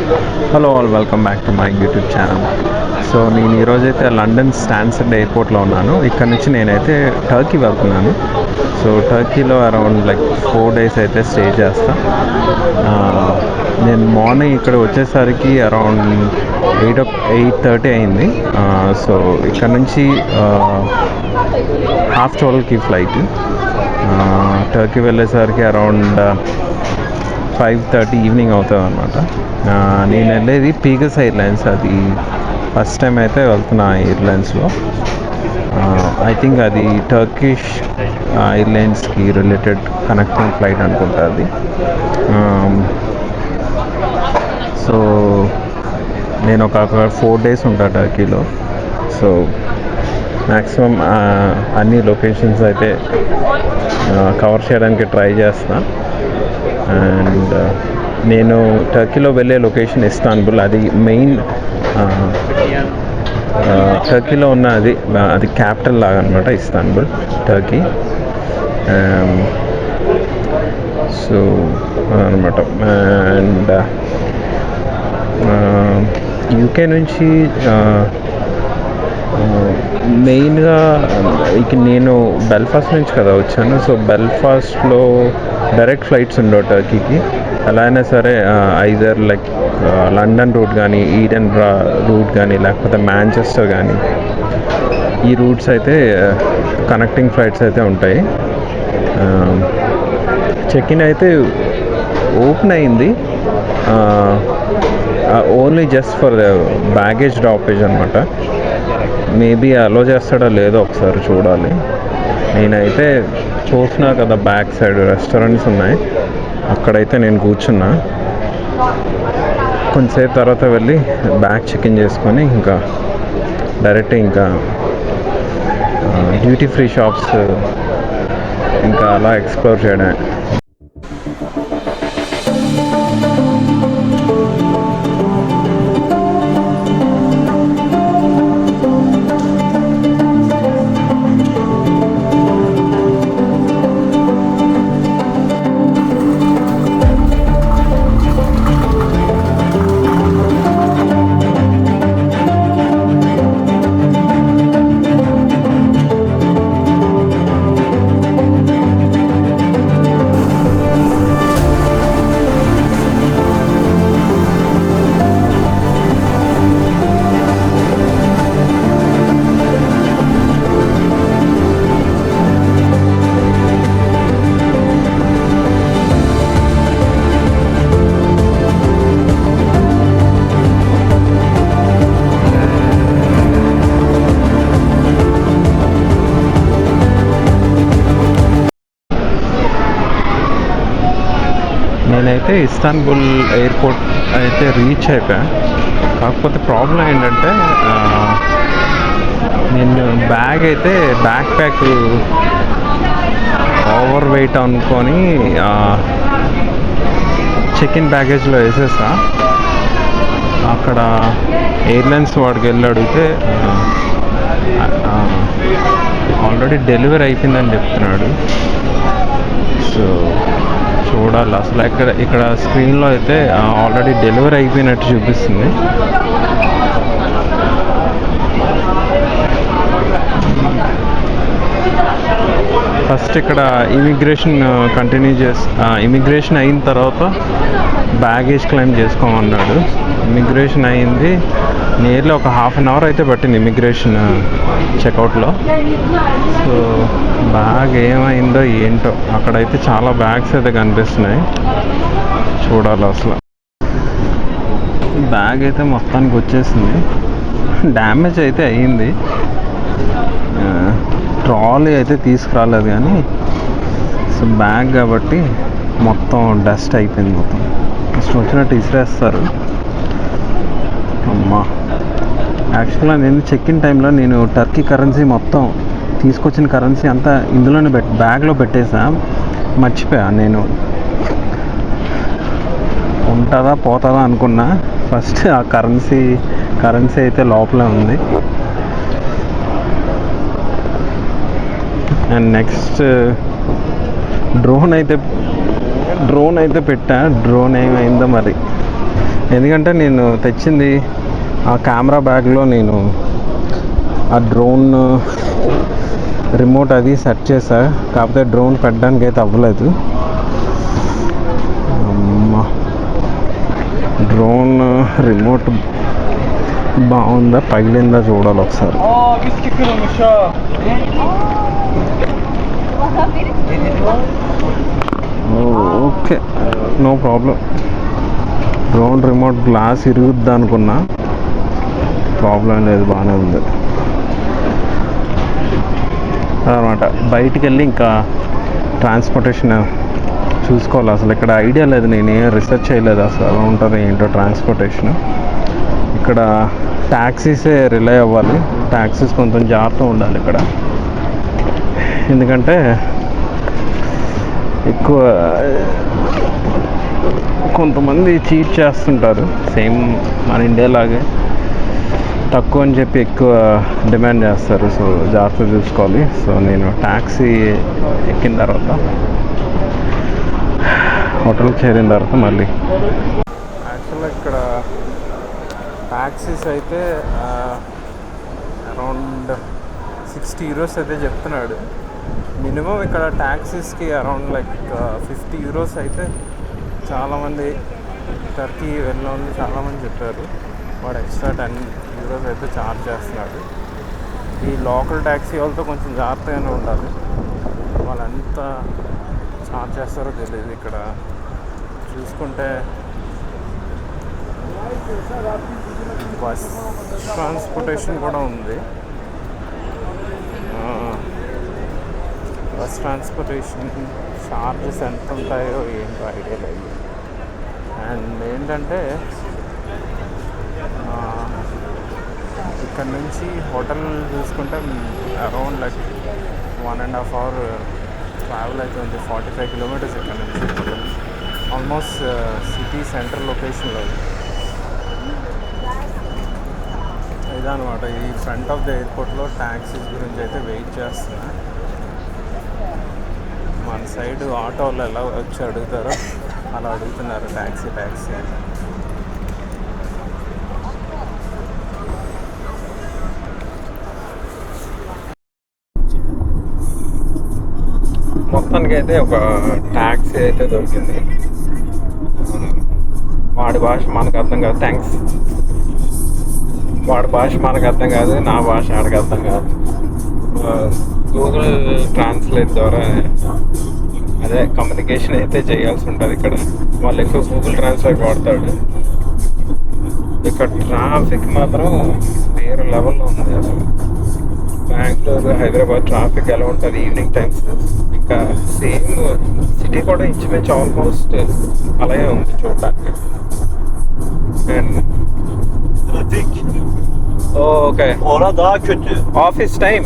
Hello all, welcome back to my YouTube channel. So నేను ఈరోజైతే London Stanford ఎయిర్పోర్ట్లో ఉన్నాను. ఇక్కడ నుంచి నేనైతే టర్కీ వెళ్తున్నాను. సో టర్కీలో అరౌండ్ 4 days అయితే స్టే చేస్తా. నేను మార్నింగ్ ఇక్కడ వచ్చేసరికి అరౌండ్ 8:30 అయింది. సో ఇక్కడ నుంచి 12:30 ఫ్లైట్. టర్కీ వెళ్ళేసరికి అరౌండ్ 5:30 ఈవినింగ్ అవుతుంది అనమాట. నేను వెళ్ళేది పీగస్ ఎయిర్లైన్స్. అది ఫస్ట్ టైం అయితే వెళ్తున్నా ఎయిర్లైన్స్లో. ఐ థింక్ అది టర్కిష్ ఎయిర్లైన్స్కి రిలేటెడ్ కనెక్టింగ్ ఫ్లైట్ అనుకుంటా అది. సో నేను ఒక 4 days ఉంటాను టర్కీలో. సో మ్యాక్సిమం అన్ని లొకేషన్స్ అయితే కవర్ చేయడానికి ట్రై చేస్తాను. అండ్ నేను టర్కీలో వెళ్ళే లొకేషన్ ఇస్తాన్బుల్. అది మెయిన్ టర్కీలో ఉన్న అది క్యాపిటల్ లాగా అనమాట, ఇస్తాన్బుల్ టర్కీ. సో అనమాట. అండ్ యూకే నుంచి మెయిన్గా ఇక నేను బెల్ఫాస్ట్ నుంచి కదా వచ్చాను. సో బెల్ఫాస్ట్లో డైరెక్ట్ ఫ్లైట్స్ ఉండవు టర్కీకి. ఎలా అయినా సరే ఐదర్ లండన్ రూట్ కానీ, ఈడెన్ రూట్ కానీ, లేకపోతే మాంచెస్టర్ కానీ, ఈ రూట్స్ అయితే కనెక్టింగ్ ఫ్లైట్స్ అయితే ఉంటాయి. చెక్ ఇన్ అయితే ఓపెన్ అయింది, only just for the baggage డ్రాపేజ్ అనమాట. మేబీ అలో చేస్తాడో లేదో ఒకసారి చూడాలి. నేనైతే చూస్తున్నా కదా, బ్యాక్ సైడ్ రెస్టారెంట్స్ ఉన్నాయి, అక్కడైతే నేను కూర్చున్నా. కొంతసేపు తర్వాత వెళ్ళి బ్యాగ్ చెక్ ఇన్ చేసుకొని ఇంకా డైరెక్ట్ ఇంకా డ్యూటీ ఫ్రీ షాప్స్ ఇంకా అలా ఎక్స్ప్లోర్ చేయడమే. నేనైతే ఇస్తాన్బుల్ ఎయిర్పోర్ట్ అయితే రీచ్ అయిపోయా. కాకపోతే ప్రాబ్లం ఏంటంటే నేను బ్యాగ్ ప్యాక్ ఓవర్ వెయిట్ అనుకొని చెక్ ఇన్ బ్యాగేజ్లో వేసేసా. అక్కడ ఎయిర్లైన్స్ వాడికి వెళ్ళి అడిగితే ఆల్రెడీ డెలివరీ అయిపోయిందని చెప్తున్నాడు. సో చూడాలి అసలు. ఇక్కడ స్క్రీన్లో అయితే ఆల్రెడీ డెలివరీ అయిపోయినట్టు చూపిస్తుంది. ఫస్ట్ ఇక్కడ ఇమిగ్రేషన్ ఇమిగ్రేషన్ అయిన తర్వాత బ్యాగేజ్ క్లెయిమ్ చేసుకోమన్నాడు. ఇమిగ్రేషన్ అయింది, నియర్లీ ఒక 1/2 hour అయితే పట్టింది ఇమిగ్రేషన్ చెక్అవుట్లో. సో బ్యాగ్ ఏమైందో ఏంటో, అక్కడైతే చాలా బ్యాగ్స్ అయితే కనిపిస్తున్నాయి, చూడాలి అసలు. బ్యాగ్ అయితే మొత్తానికి వచ్చేసింది. డ్యామేజ్ అయితే అయ్యింది, ట్రాలీ అయితే తీసుకురాలేదు కానీ సో బ్యాగ్ కాబట్టి మొత్తం డస్ట్ అయిపోయింది. మొత్తం డస్ట్ వచ్చినట్టు ఇసిరేస్తారు. అమ్మా, యాక్చువల్గా నేను చెక్ ఇన్ టైంలో నేను టర్కీ కరెన్సీ మొత్తం తీసుకొచ్చిన కరెన్సీ అంతా ఇందులోనే బ్యాగ్లో పెట్టేసా, మర్చిపోయా. నేను ఉంటుందా పోతుందా అనుకున్నా. ఫస్ట్ ఆ కరెన్సీ అయితే లోపలే ఉంది. అండ్ నెక్స్ట్ డ్రోన్ అయితే పెట్టా. డ్రోన్ ఏమైందో మరి, ఎందుకంటే నేను తెచ్చింది ఆ కెమెరా బ్యాగ్లో నేను ఆ డ్రోన్ రిమోట్ అది సెట్ చేసా, కాకపోతే డ్రోన్ పెట్టడానికి అయితే అవ్వలేదు. డ్రోన్ రిమోట్ బాగుందా పగిలిందా చూడాలి ఒకసారి. Okay, no problem. Drone remote glass ఇరుగుద్ది అనుకున్నా, ప్రాబ్లం లేదు, బాగానే ఉంది అన్నమాట. బయటికి వెళ్ళి ఇంకా ట్రాన్స్పోర్టేషన్ చూసుకోవాలి. అసలు ఇక్కడ ఐడియా లేదు, నేను ఏం రీసెర్చ్ చేయలేదు అసలు ఎలా ఉంటుంది ఏంటో ట్రాన్స్పోర్టేషన్. ఇక్కడ ట్యాక్సీసే రిలై అవ్వాలి, ట్యాక్సీస్ కొంచెం జాగ్రత్తగా ఉండాలి ఇక్కడ, ఎందుకంటే ఎక్కువ కొంతమంది చీట్ చేస్తుంటారు. సేమ్ మన ఇండియా లాగే తక్కువ అని చెప్పి ఎక్కువ డిమాండ్ చేస్తారు. సో జాగ్రత్త చూసుకోవాలి. సో నేను ట్యాక్సీ ఎక్కిన తర్వాత హోటల్కి చేరిన తర్వాత మళ్ళీ యాక్చువల్గా ఇక్కడ ట్యాక్సీస్ అయితే అరౌండ్ 60 euros అయితే చెప్తున్నాడు మినిమం. ఇక్కడ ట్యాక్సీస్కి అరౌండ్ లైక్ 50 euros అయితే చాలామంది టర్కీ వెళ్ళిన వాళ్ళు చాలామంది చెప్పారు. వాడు ఎక్స్ట్రా 10 euros అయితే ఛార్జ్ చేస్తున్నాడు. ఈ లోకల్ ట్యాక్సీ వాళ్ళతో కొంచెం జాగ్రత్తగానే ఉండాలి, వాళ్ళు ఎంత ఛార్జ్ చేస్తారో తెలియదు. ఇక్కడ చూసుకుంటే బస్ ట్రాన్స్పోర్టేషన్ కూడా ఉంది. బస్ ట్రాన్స్పోర్టేషన్ ఛార్జెస్ ఎంత ఉంటాయో ఏంటో ఐడియా లేదు. అండ్ ఏంటంటే ఇక్కడ నుంచి హోటల్ చూసుకుంటే అరౌండ్ లైక్ 1.5 hour ట్రావెల్ అవుతుంది. 45 kilometers ఇక్కడ నుంచి హోటల్, ఆల్మోస్ట్ సిటీ సెంట్రల్ లొకేషన్లో. ఇదనమాట ఈ ఫ్రంట్ ఆఫ్ ద ఎయిర్పోర్ట్లో ట్యాక్సీస్ గురించి అయితే వెయిట్ చేస్తున్నా. మన సైడ్ ఆటోలు ఎలా వచ్చి అడుగుతారో అలా అడుగుతున్నారు ట్యాక్సీ అని. మొత్తానికి అయితే ఒక ట్యాక్సీ అయితే దొరికింది. వాడి భాష మనకు అర్థం కాదు, థ్యాంక్స్. వాడి భాష మనకు అర్థం కాదు, నా భాష ఆడికి అర్థం కాదు. గూగుల్ ట్రాన్స్లేట్ ద్వారా అదే కమ్యూనికేషన్ అయితే చేయాల్సి ఉంటుంది. ఇక్కడ వాళ్ళు ఎక్కువ గూగుల్ ట్రాన్స్లేట్ వాడతాడు. ఇక్కడ ట్రాఫిక్ మాత్రం వేరే లెవెల్లో ఉంది అసలు. బెంగళూరు హైదరాబాద్ ట్రాఫిక్ ఎలా ఉంటుంది ఈవినింగ్ టైమ్స్, ఇంకా సేమ్ సిటీ కూడా ఇంచుమించు ఆల్మోస్ట్ అలాగే ఉంది చూడటానికి. And okay, Orada daha kötü. Office time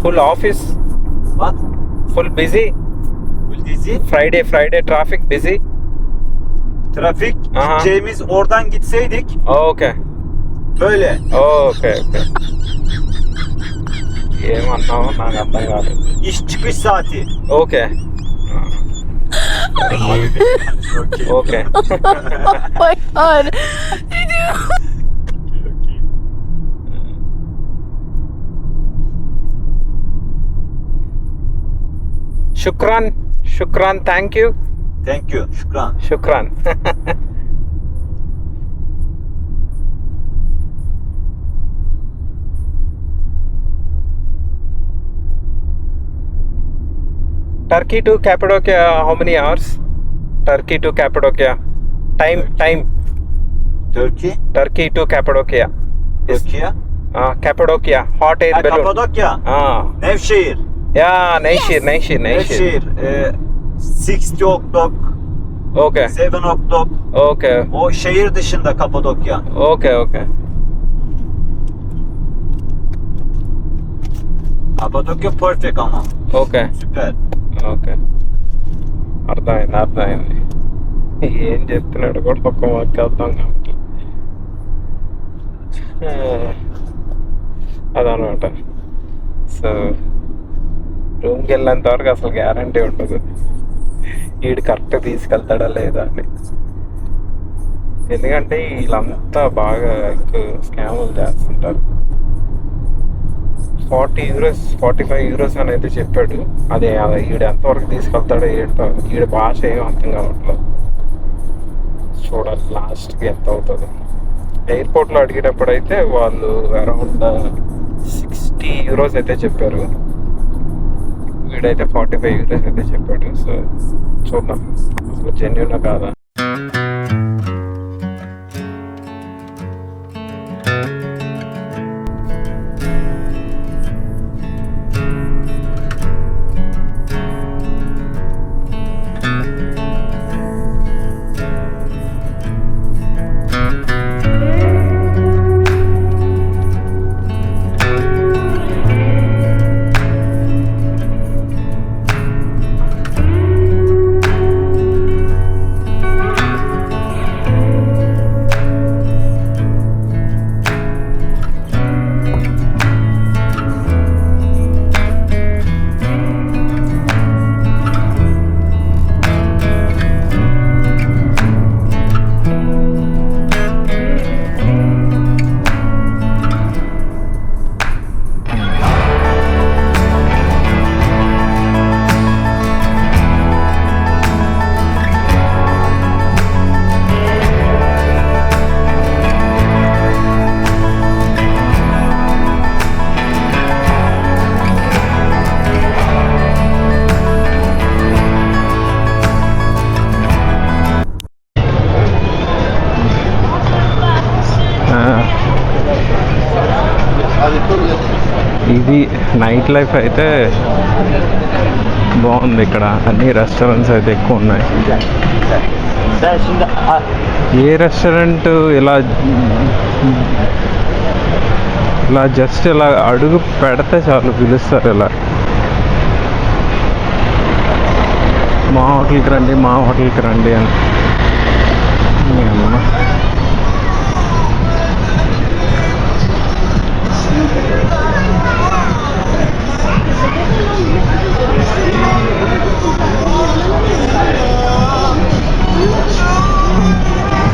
full office, Bak, full busy. full dizi. Friday traffic busy. Trafik. Aha. Gideceğimiz oradan gitseydik okay böyle. Okay ఏమన్నావు నాకు అర్థం కాలేదు. İş çıkış saati. Okay okay Oh my god. Did you? శుక్రాన్ thank you. Thank you. Şükran. శుక్రాన్. Turkey to Cappadocia, how many hours? Turkey to Cappadocia. Time. Turkey. Turkey to Cappadocia. Türkiye. Cappadocia. Hot air balloon. Kapadokya. Nevşehir. Yeah, Nevşehir. Nevşehir. 60 o'clock. Okay. 7 o'clock. Okay. O şehir dışında Kapadokya. Okay. Kapadokya perfect ama. Okay. Süper. Okay, అర్థమైంది. ఏం చెప్తున్నాడు కూడా ఒక్క వాక్యం అర్థం కాబట్టి అదనమాట. So రూమ్కి వెళ్ళేంత వరకు అసలు గ్యారంటీ ఉండదు వీడు కరెక్ట్గా తీసుకెళ్తాడా లేదా అని. ఎందుకంటే వీళ్ళంతా బాగా స్కాములు చేస్తుంటారు. 40 యూరోస్ 45 యూరోస్ అని అయితే చెప్పాడు. అదే ఈడు ఎంతవరకు తీసుకెళ్తాడో ఏంటో, ఈడ భాష ఏం అర్థం కావట్లేదు. చూడాలి లాస్ట్కి ఎంత అవుతుంది. ఎయిర్పోర్ట్లో అడిగేటప్పుడు అయితే వాళ్ళు అరౌండ్ 60 యూరోస్ అయితే చెప్పారు. వీడైతే 45 యూరోస్ అయితే చెప్పాడు. సో చూద్దాం అసలు జెన్యూన్ కాదా. ఇది నైట్ లైఫ్ అయితే బాగుంది. ఇక్కడ అన్ని రెస్టారెంట్స్ అయితే ఎక్కువ ఉన్నాయి. ఏ రెస్టారెంట్ ఇలా జస్ట్ ఇలా అడుగు పెడితే చాలు పిలుస్తారు. ఇలా మా హోటల్కి రండి, మా హోటల్కి రండి అని.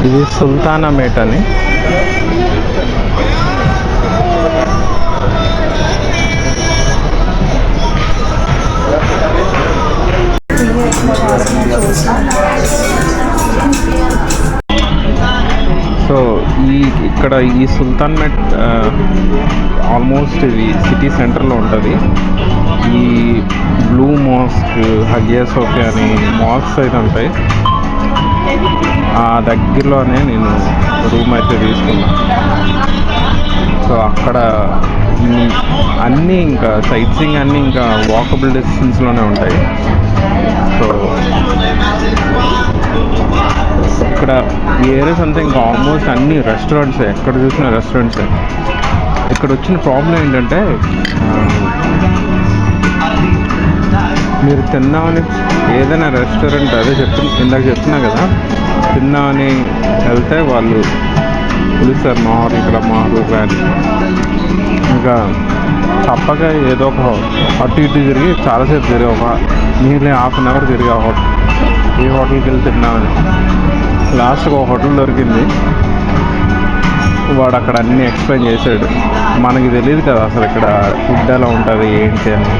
ఇది సుల్తానా మేట్ అని. సో ఇక్కడ ఈ సుల్తాన్ మెట్ ఆల్మోస్ట్ ఇది సిటీ సెంటర్లో ఉంటుంది. ఈ బ్లూ మాస్క్, హగియా సోఫియా అని మాస్క్స్ అయితే ఉంటాయి. ఆ దగ్గరలోనే నేను రూమ్ అయితే తీసుకున్నాను. సో అక్కడ అన్నీ ఇంకా సైట్ సీయింగ్ అన్నీ ఇంకా వాకబుల్ డిస్టెన్స్లోనే ఉంటాయి. సో ఇక్కడ ఏరియాస్ అంతా ఇంకా ఆల్మోస్ట్ అన్ని రెస్టారెంట్సే, ఎక్కడ చూసినా రెస్టారెంట్సే. ఇక్కడ వచ్చిన ప్రాబ్లం ఏంటంటే మీరు తిన్నామని ఏదైనా రెస్టారెంట్ ఇందాక చెప్తున్నా కదా, తిన్నామని వెళ్తే వాళ్ళు పిలుస్తారు మా ఇక్కడ మా కానీ. ఇంకా తప్పక ఏదో ఒక అటు ఇటు తిరిగి చాలాసేపు తిరిగి నీళ్ళే ½ అవర్ తిరిగి ఏ హోటల్కి వెళ్ళి తిన్నామని. లాస్ట్గా ఒక హోటల్ దొరికింది. వాడు అక్కడ అన్నీ ఎక్స్ప్లెయిన్ చేశాడు. మనకి తెలియదు కదా అసలు ఇక్కడ ఫుడ్ ఎలా ఉంటుంది ఏంటి అని.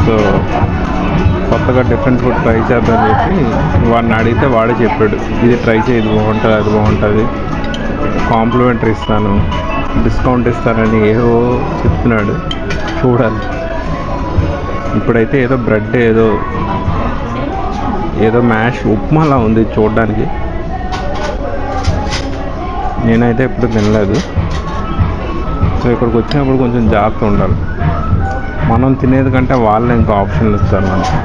సో కొత్తగా డిఫరెంట్ ఫుడ్ ట్రై చేద్దామని చెప్పి వాడిని అడిగితే వాడే చెప్పాడు, ఇది ట్రై చేయి, ఇది బాగుంటుంది, అది బాగుంటుంది, కాంప్లిమెంటరీ ఇస్తాను, డిస్కౌంట్ ఇస్తానని ఏవో చెప్తున్నాడు. చూడాలి. ఇప్పుడైతే ఏదో బ్రెడ్ ఏదో మ్యాష్ ఉప్మాలా ఉంది చూడడానికి. నేనైతే ఎప్పుడు తినలేదు. సో ఇక్కడికి వచ్చినప్పుడు కొంచెం జాగ్రత్త ఉండాలి. మనం తినేది కంటే వాళ్ళే ఇంకా ఆప్షన్లు ఇస్తారు మనకి.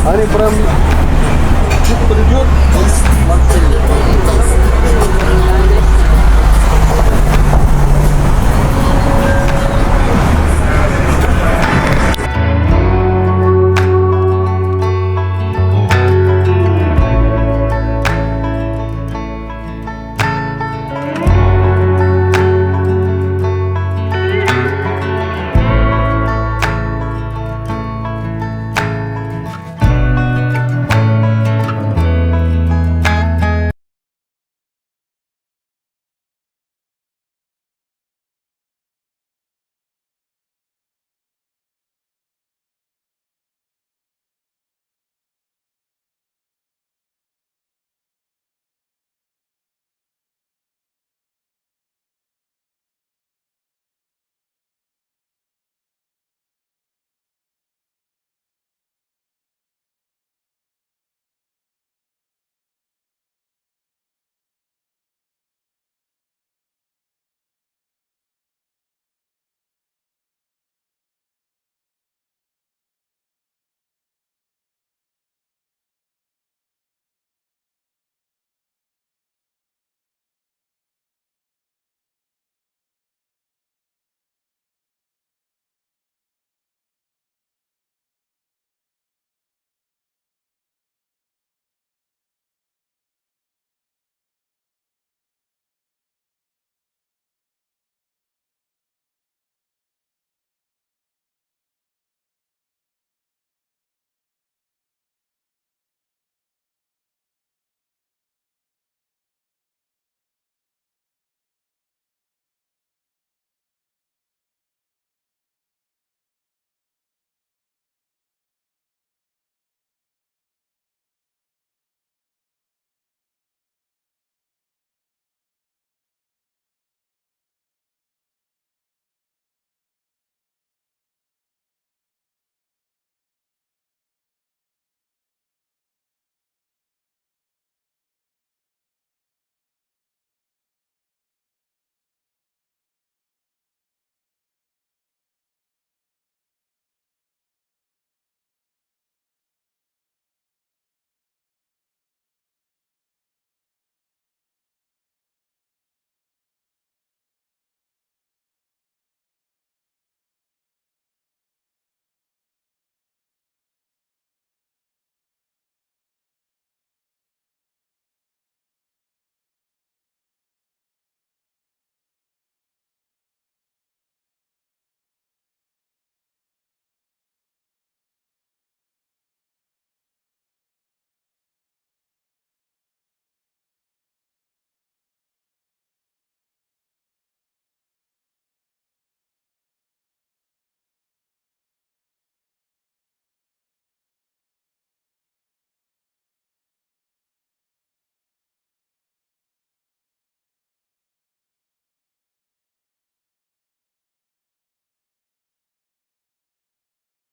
Они прям чуть придет, он